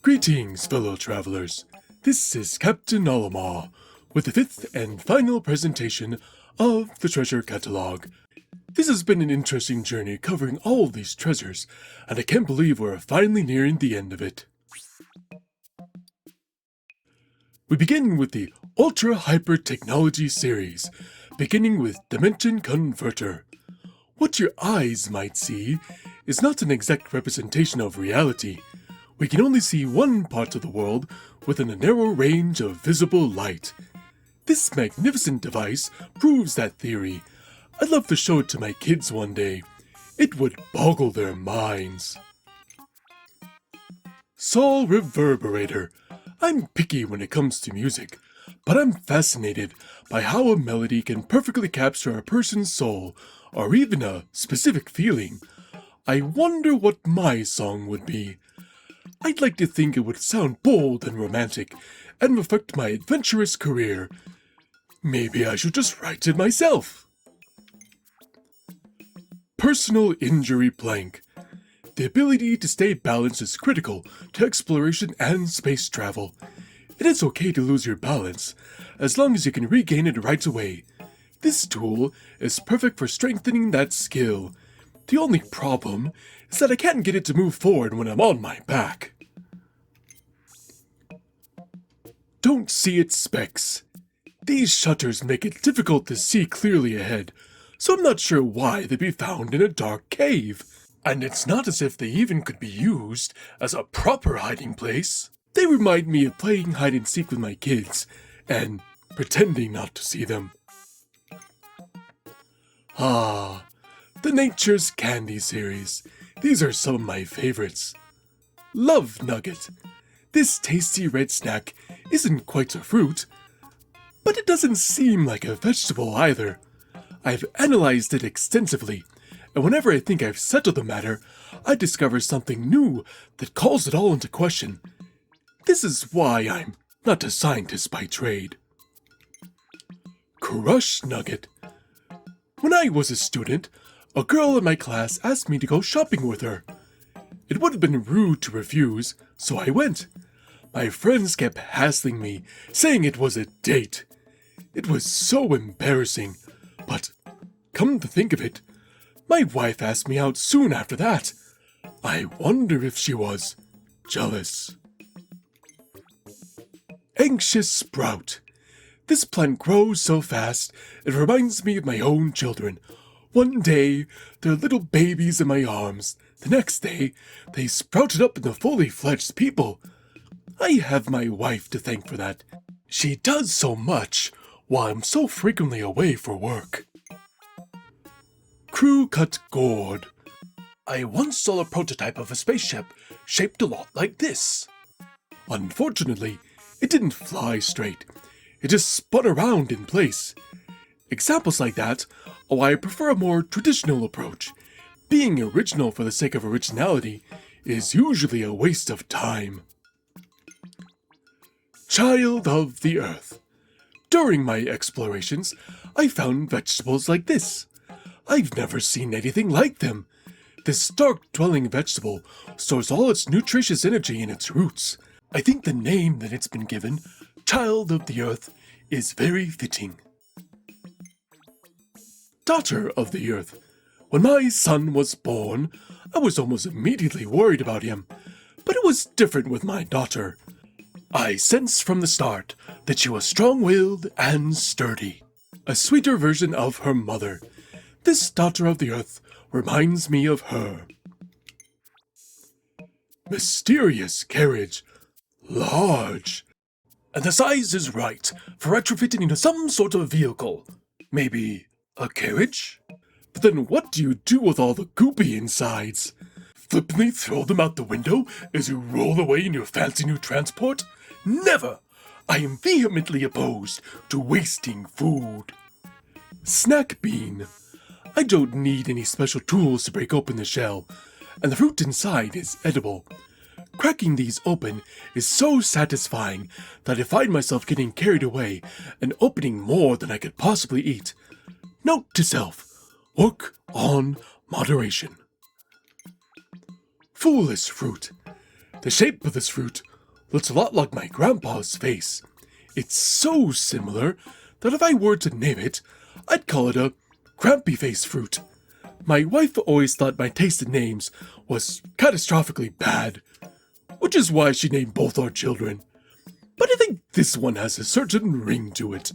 Greetings, fellow travelers. This is Captain Olimar with the fifth and final presentation of the treasure catalog. This has been an interesting journey covering all these treasures, and I can't believe we're finally nearing the end of it. We begin with the Ultra Hyper Technology series, beginning with Dimension Converter. What your eyes might see is not an exact representation of reality. We can only see one part of the world within a narrow range of visible light. This magnificent device proves that theory. I'd love to show it to my kids one day. It would boggle their minds. Soul Reverberator. I'm picky when it comes to music, but I'm fascinated by how a melody can perfectly capture a person's soul, or even a specific feeling. I wonder what my song would be. I'd like to think it would sound bold and romantic, and reflect my adventurous career. Maybe I should just write it myself. Personal Injury Plank. The ability to stay balanced is critical to exploration and space travel. It is okay to lose your balance, as long as you can regain it right away. This tool is perfect for strengthening that skill. The only problem is that I can't get it to move forward when I'm on my back. Don't see its specs. These shutters make it difficult to see clearly ahead, so I'm not sure why they'd be found in a dark cave. And it's not as if they even could be used as a proper hiding place. They remind me of playing hide and seek with my kids, and pretending not to see them. Ah, the Nature's Candy series. These are some of my favorites. Love Nugget. This tasty red snack isn't quite a fruit, but it doesn't seem like a vegetable either. I've analyzed it extensively, and whenever I think I've settled the matter, I discover something new that calls it all into question. This is why I'm not a scientist by trade. Crush Nugget. When I was a student, a girl in my class asked me to go shopping with her. It would have been rude to refuse, so I went. My friends kept hassling me, saying it was a date. It was so embarrassing, but come to think of it, my wife asked me out soon after that. I wonder if she was jealous. Anxious Sprout. This plant grows so fast, it reminds me of my own children. One day, they're little babies in my arms. The next day, they sprouted up into fully fledged people. I have my wife to thank for that. She does so much while I'm so frequently away for work. Crew Cut Gourd. I once saw a prototype of a spaceship shaped a lot like this. Unfortunately, it didn't fly straight. It just spun around in place. Examples like that are why I prefer a more traditional approach. Being original for the sake of originality is usually a waste of time. Child of the Earth. During my explorations, I found vegetables like this. I've never seen anything like them. This dark-dwelling vegetable stores all its nutritious energy in its roots. I think the name that it's been given, Child of the Earth, is very fitting. Daughter of the Earth. When my son was born, I was almost immediately worried about him, but it was different with my daughter. I sensed from the start that she was strong-willed and sturdy. A sweeter version of her mother. This Daughter of the Earth reminds me of her. Mysterious Carriage. Large. And the size is right for retrofitting into some sort of vehicle. Maybe a carriage? But then what do you do with all the goopy insides? Flippantly throw them out the window as you roll away in your fancy new transport? Never! I am vehemently opposed to wasting food. Snack Bean. I don't need any special tools to break open the shell, and the fruit inside is edible. Cracking these open is so satisfying that I find myself getting carried away and opening more than I could possibly eat. Note to self, work on moderation. Foolish Fruit. The shape of this fruit looks a lot like my grandpa's face. It's so similar that if I were to name it, I'd call it a crampy face fruit. My wife always thought my taste in names was catastrophically bad, which is why she named both our children. But I think this one has a certain ring to it.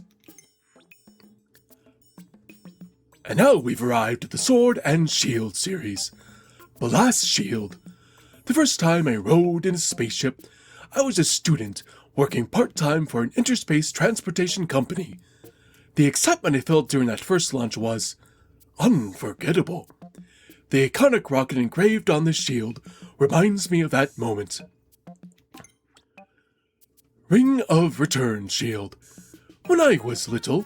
And now we've arrived at the Sword and Shield series. The last shield. The first time I rode in a spaceship, I was a student working part-time for an interspace transportation company. The excitement I felt during that first launch was unforgettable. The iconic rocket engraved on the shield reminds me of that moment. Ring of Return Shield. When I was little,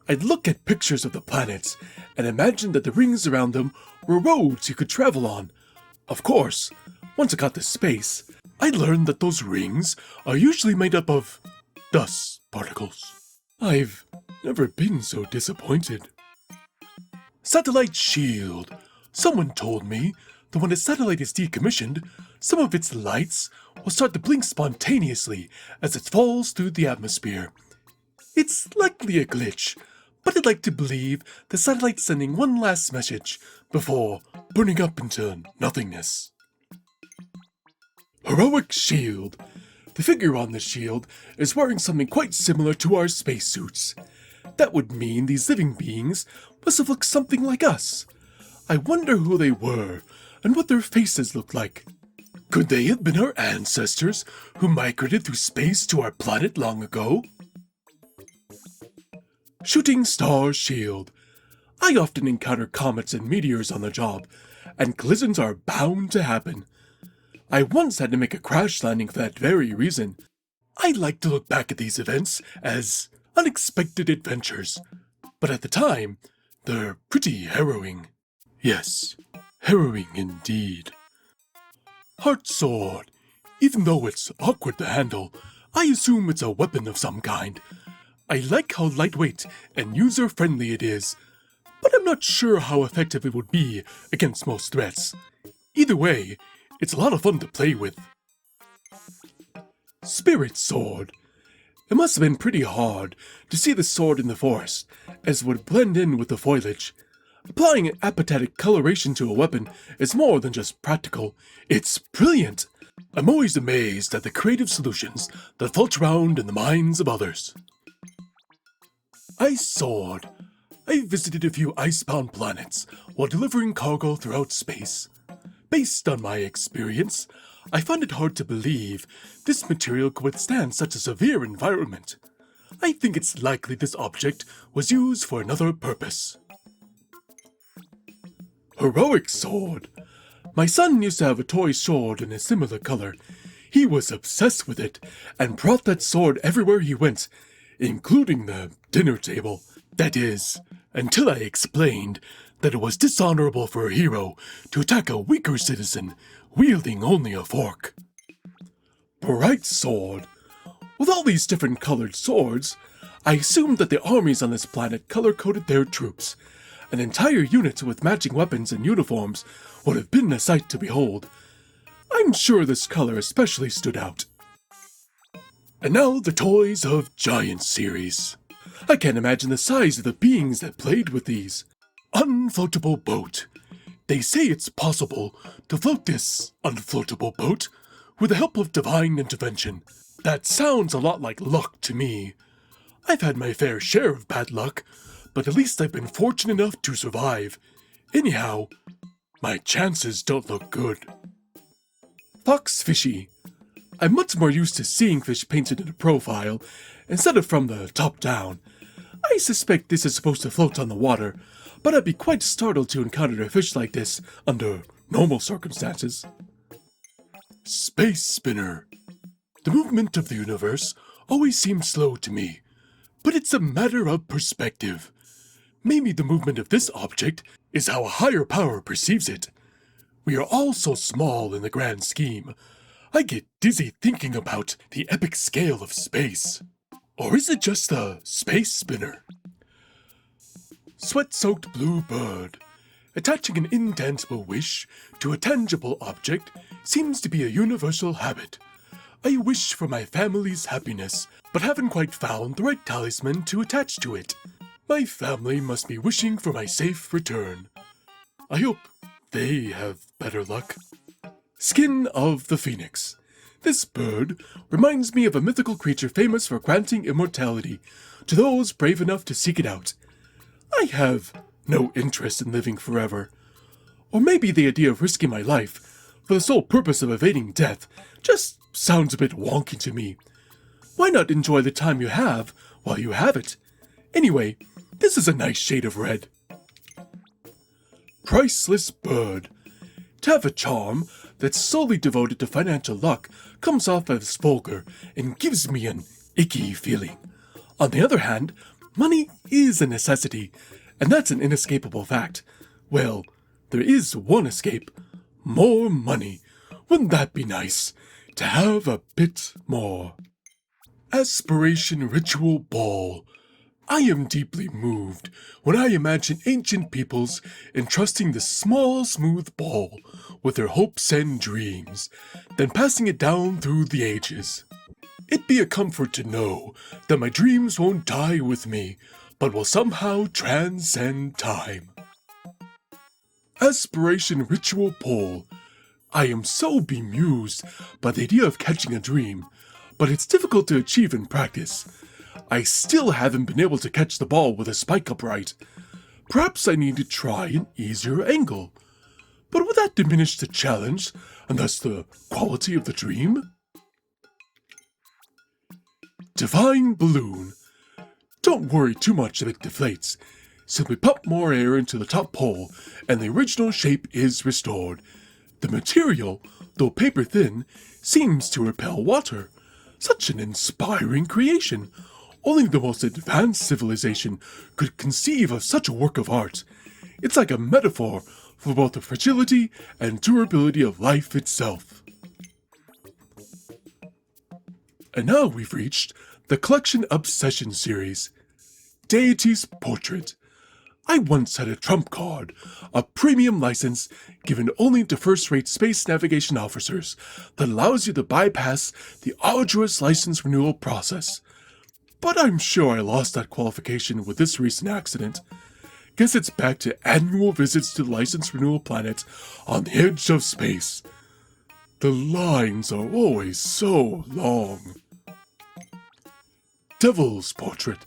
I'd look at pictures of the planets and imagine that the rings around them were roads you could travel on. Of course, once I got to space, I learned that those rings are usually made up of dust particles. I've never been so disappointed. Satellite Shield. Someone told me that when a satellite is decommissioned, some of its lights will start to blink spontaneously as it falls through the atmosphere. It's likely a glitch, but I'd like to believe the satellite's sending one last message before burning up into nothingness. Heroic Shield. The figure on the shield is wearing something quite similar to our spacesuits. That would mean these living beings must have looked something like us. I wonder who they were and what their faces looked like. Could they have been our ancestors who migrated through space to our planet long ago? Shooting Star Shield. I often encounter comets and meteors on the job, and collisions are bound to happen. I once had to make a crash landing for that very reason. I like to look back at these events as unexpected adventures, but at the time, they're pretty harrowing. Yes, harrowing indeed. Heart Sword. Even though it's awkward to handle, I assume it's a weapon of some kind. I like how lightweight and user-friendly it is, but I'm not sure how effective it would be against most threats. Either way, it's a lot of fun to play with. Spirit Sword. It must have been pretty hard to see the sword in the forest, as it would blend in with the foliage. Applying an apathetic coloration to a weapon is more than just practical, it's brilliant. I'm always amazed at the creative solutions that float around in the minds of others. Ice Sword. I visited a few icebound planets while delivering cargo throughout space. Based on my experience, I find it hard to believe this material could withstand such a severe environment. I think it's likely this object was used for another purpose. Heroic Sword. My son used to have a toy sword in a similar color. He was obsessed with it and brought that sword everywhere he went, including the dinner table. That is, until I explained that it was dishonorable for a hero to attack a weaker citizen wielding only a fork. Bright Sword. With all these different colored swords, I assumed that the armies on this planet color-coded their troops. An entire unit with matching weapons and uniforms would have been a sight to behold. I'm sure this color especially stood out. And now the Toys of Giants series. I can't imagine the size of the beings that played with these. Unfloatable boat. They say it's possible to float this unfloatable boat with the help of divine intervention. That sounds a lot like luck to me. I've had my fair share of bad luck, but at least I've been fortunate enough to survive. Anyhow, my chances don't look good. Fox Fishy. I'm much more used to seeing fish painted in a profile instead of from the top down. I suspect this is supposed to float on the water, but I'd be quite startled to encounter a fish like this under normal circumstances. Space Spinner. The movement of the universe always seemed slow to me, but it's a matter of perspective. Maybe the movement of this object is how a higher power perceives it. We are all so small in the grand scheme. I get dizzy thinking about the epic scale of space. Or is it just a space spinner? Sweat-soaked blue bird. Attaching an intangible wish to a tangible object seems to be a universal habit. I wish for my family's happiness, but haven't quite found the right talisman to attach to it. My family must be wishing for my safe return. I hope they have better luck. Skin of the Phoenix. This bird reminds me of a mythical creature famous for granting immortality to those brave enough to seek it out. I have no interest in living forever. Or maybe the idea of risking my life for the sole purpose of evading death just sounds a bit wonky to me. Why not enjoy the time you have while you have it? Anyway, this is a nice shade of red. Priceless bird. To have a charm that's solely devoted to financial luck comes off as vulgar and gives me an icky feeling. On the other hand, money is a necessity, and that's an inescapable fact. Well, there is one escape. More money. Wouldn't that be nice? To have a bit more. Aspiration Ritual Ball. I am deeply moved when I imagine ancient peoples entrusting the small, smooth ball with their hopes and dreams, then passing it down through the ages. It'd be a comfort to know that my dreams won't die with me, but will somehow transcend time. Aspiration Ritual Pole. I am so bemused by the idea of catching a dream, but it's difficult to achieve in practice. I still haven't been able to catch the ball with a spike upright. Perhaps I need to try an easier angle. But would that diminish the challenge, and thus the quality of the dream? Divine Balloon. Don't worry too much if it deflates. Simply pump more air into the top pole, and the original shape is restored. The material, though paper thin, seems to repel water. Such an inspiring creation. Only the most advanced civilization could conceive of such a work of art. It's like a metaphor for both the fragility and durability of life itself. And now we've reached the Collection Obsession series. Deity's Portrait. I once had a trump card, a premium license given only to first-rate space navigation officers that allows you to bypass the arduous license renewal process. But I'm sure I lost that qualification with this recent accident. Guess it's back to annual visits to the license renewal planet on the edge of space. The lines are always so long. Devil's Portrait.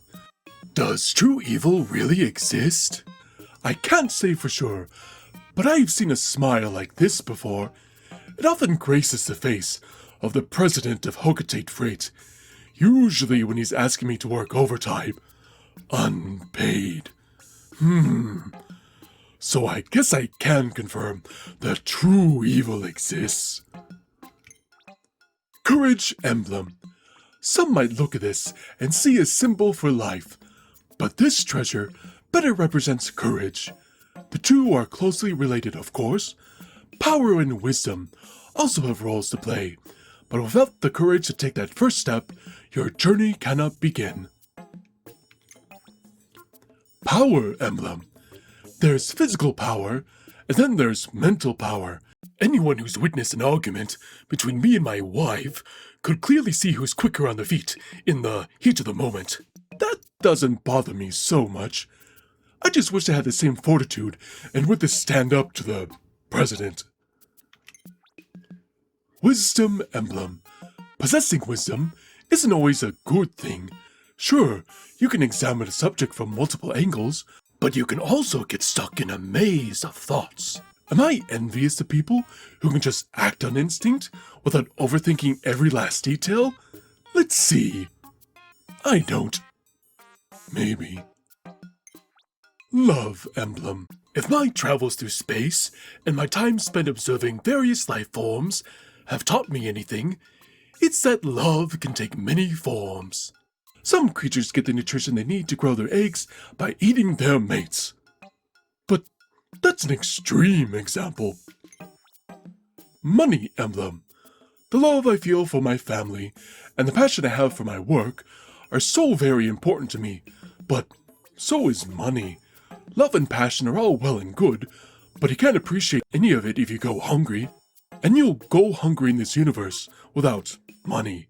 Does true evil really exist? I can't say for sure, but I've seen a smile like this before. It often graces the face of the president of Hokatate Freight, usually when he's asking me to work overtime. Unpaid. So I guess I can confirm that true evil exists. Courage Emblem. Some might look at this and see a symbol for life, but this treasure better represents courage. The two are closely related, of course. Power and wisdom also have roles to play, but without the courage to take that first step, your journey cannot begin. Power Emblem. There's physical power, and then there's mental power. Anyone who's witnessed an argument between me and my wife could clearly see who's quicker on the feet in the heat of the moment. That doesn't bother me so much. I just wish I had the same fortitude and would to stand up to the president. Wisdom Emblem. Possessing wisdom isn't always a good thing. Sure, you can examine a subject from multiple angles, but you can also get stuck in a maze of thoughts. Am I envious of people who can just act on instinct without overthinking every last detail? Let's see. I don't. Maybe. Love Emblem. If my travels through space and my time spent observing various life forms have taught me anything, it's that love can take many forms. Some creatures get the nutrition they need to grow their eggs by eating their mates. But that's an extreme example. Money Emblem. The love I feel for my family and the passion I have for my work are so very important to me, but so is money. Love and passion are all well and good, But you can't appreciate any of it if you go hungry. And you'll go hungry in this universe without money.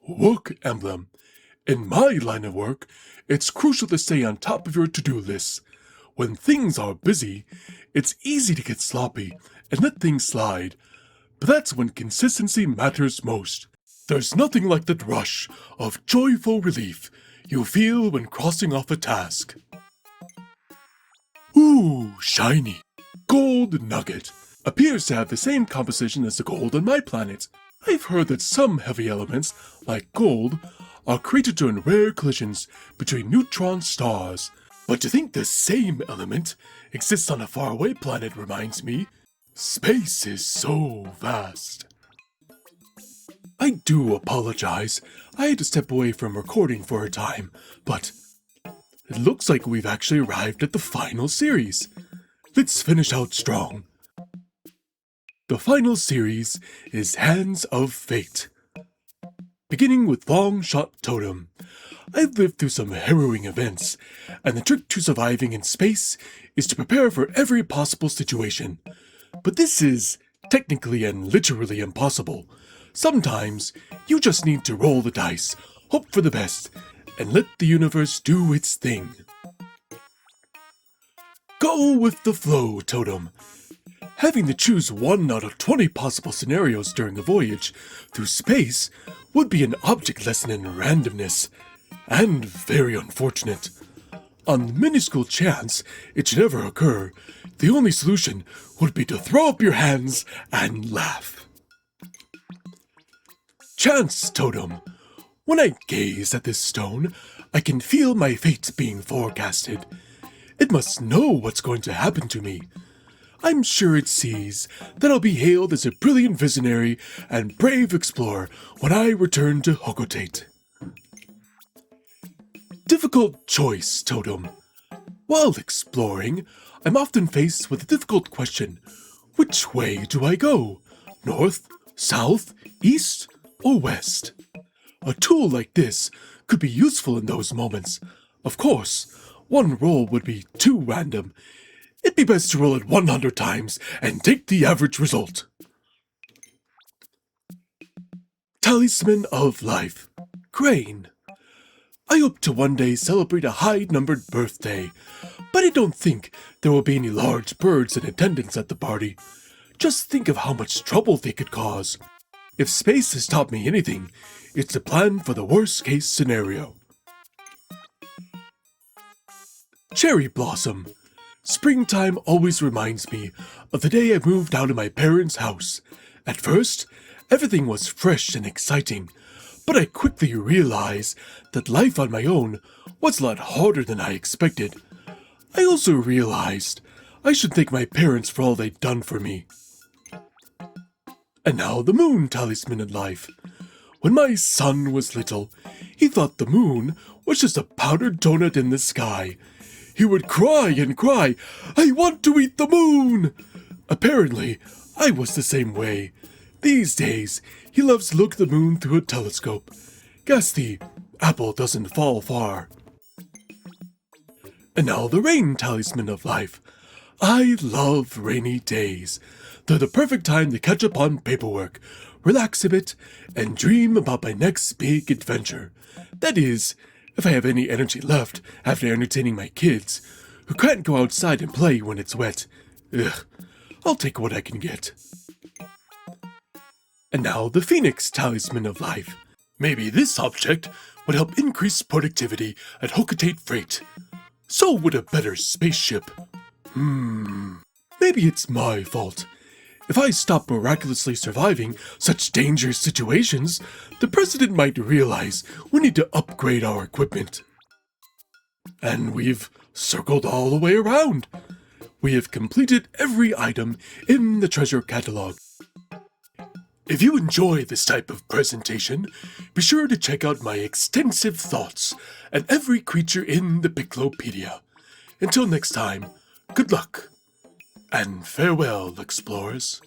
Work emblem. In my line of work, it's crucial to stay on top of your to-do list. When things are busy, it's easy to get sloppy and let things slide. But that's when consistency matters most. There's nothing like that rush of joyful relief you feel when crossing off a task. Ooh, shiny. Gold nugget. Appears to have the same composition as the gold on my planet. I've heard that some heavy elements, like gold, are created during rare collisions between neutron stars. But to think the same element exists on a faraway planet reminds me, space is so vast. I do apologize. I had to step away from recording for a time, but it looks like we've actually arrived at the final series. Let's finish out strong. The final series is Hands of Fate. Beginning with Long Shot Totem. I've lived through some harrowing events, and the trick to surviving in space is to prepare for every possible situation. But this is technically and literally impossible. Sometimes you just need to roll the dice, hope for the best, and let the universe do its thing. Go with the flow, Totem. Having to choose 1 out of 20 possible scenarios during a voyage through space would be an object lesson in randomness, and very unfortunate. On the minuscule chance it should ever occur, the only solution would be to throw up your hands and laugh. Chance Totem. When I gaze at this stone, I can feel my fate being forecasted. It must know what's going to happen to me. I'm sure it sees that I'll be hailed as a brilliant visionary and brave explorer when I return to Hokotate. Difficult choice, Totem. While exploring, I'm often faced with a difficult question. Which way do I go? North, south, east, or west? A tool like this could be useful in those moments. Of course, one roll would be too random. It'd be best to roll it 100 times and take the average result. Talisman of Life. Crane. I hope to one day celebrate a high-numbered birthday, but I don't think there will be any large birds in attendance at the party. Just think of how much trouble they could cause. If space has taught me anything, it's to plan for the worst-case scenario. Cherry Blossom. Springtime always reminds me of the day I moved out of my parents' house. At first, everything was fresh and exciting, but I quickly realized that life on my own was a lot harder than I expected. I also realized I should thank my parents for all they'd done for me. And now the moon talisman of life. When my son was little, he thought the moon was just a powdered donut in the sky. He would cry and cry, "I want to eat the moon!" Apparently, I was the same way. These days, he loves to look at the moon through a telescope. Guess the apple doesn't fall far. And now the rain talisman of life. I love rainy days. They're the perfect time to catch up on paperwork, relax a bit, and dream about my next big adventure. That is, if I have any energy left after entertaining my kids, who can't go outside and play when it's wet. Ugh, I'll take what I can get. And now the Phoenix Talisman of Life. Maybe this object would help increase productivity at Hokotate Freight. So would a better spaceship. Maybe it's my fault. If I stop miraculously surviving such dangerous situations, the president might realize we need to upgrade our equipment. And we've circled all the way around. We have completed every item in the treasure catalog. If you enjoy this type of presentation, be sure to check out my extensive thoughts on every creature in the Piclopedia. Until next time, good luck, and farewell, explorers.